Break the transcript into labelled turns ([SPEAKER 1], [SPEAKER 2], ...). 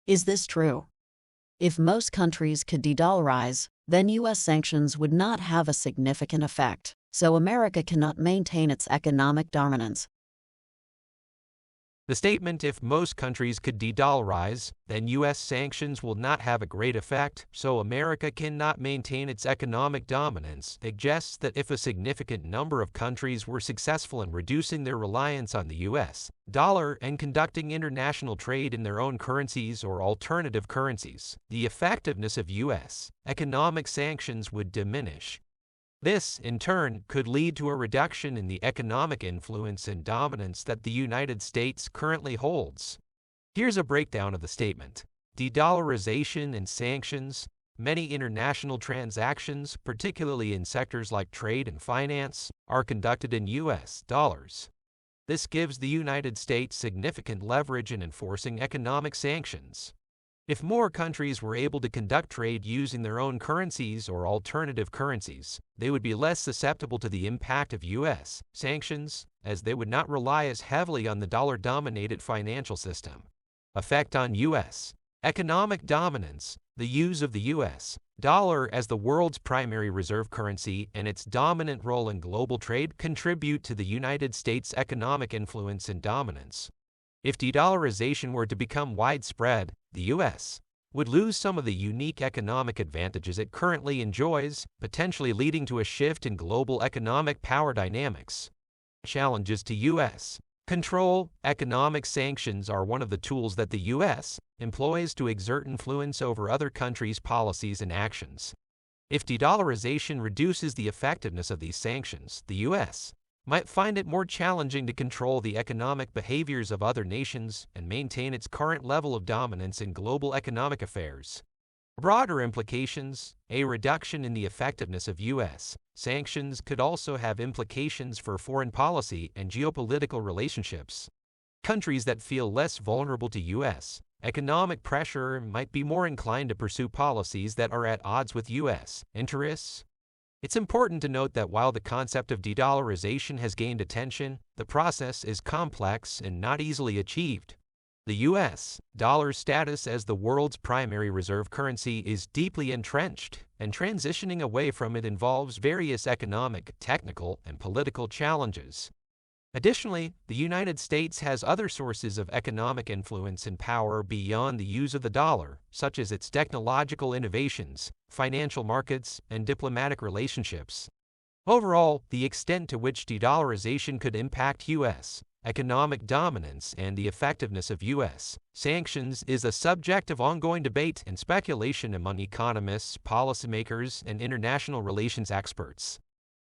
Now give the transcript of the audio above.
[SPEAKER 1] Is this true? If most countries could de-dollarize, then U.S. sanctions would not have a significant effect, so America cannot maintain its economic dominance.
[SPEAKER 2] The statement, if most countries could de-dollarize, then U.S. sanctions will not have a great effect, so America cannot maintain its economic dominance, suggests that if a significant number of countries were successful in reducing their reliance on the U.S. dollar and conducting international trade in their own currencies or alternative currencies, the effectiveness of U.S. economic sanctions would diminish. This, in turn, could lead to a reduction in the economic influence and dominance that the United States currently holds. Here's a breakdown of the statement. De-dollarization and sanctions. Many international transactions, particularly in sectors like trade and finance, are conducted in U.S. dollars. This gives the United States significant leverage in enforcing economic sanctions. If more countries were able to conduct trade using their own currencies or alternative currencies, they would be less susceptible to the impact of U.S. sanctions, as they would not rely as heavily on the dollar-dominated financial system. Effect on U.S. economic dominance. The use of the U.S. dollar as the world's primary reserve currency and its dominant role in global trade contribute to the United States' economic influence and dominance. If de-dollarization were to become widespread, the U.S. would lose some of the unique economic advantages it currently enjoys, potentially leading to a shift in global economic power dynamics. Challenges to U.S. control. Economic sanctions are one of the tools that the U.S. employs to exert influence over other countries' policies and actions. If de-dollarization reduces the effectiveness of these sanctions, the U.S. might find it more challenging to control the economic behaviors of other nations and maintain its current level of dominance in global economic affairs. Broader implications. A reduction in the effectiveness of U.S. sanctions could also have implications for foreign policy and geopolitical relationships. Countries that feel less vulnerable to U.S. economic pressure might be more inclined to pursue policies that are at odds with U.S. interests. It's important to note that while the concept of de-dollarization has gained attention, the process is complex and not easily achieved. The U.S. dollar's status as the world's primary reserve currency is deeply entrenched, and transitioning away from it involves various economic, technical, and political challenges. Additionally, the United States has other sources of economic influence and power beyond the use of the dollar, such as its technological innovations, financial markets, and diplomatic relationships. Overall, the extent to which de-dollarization could impact U.S. economic dominance and the effectiveness of U.S. sanctions is a subject of ongoing debate and speculation among economists, policymakers, and international relations experts.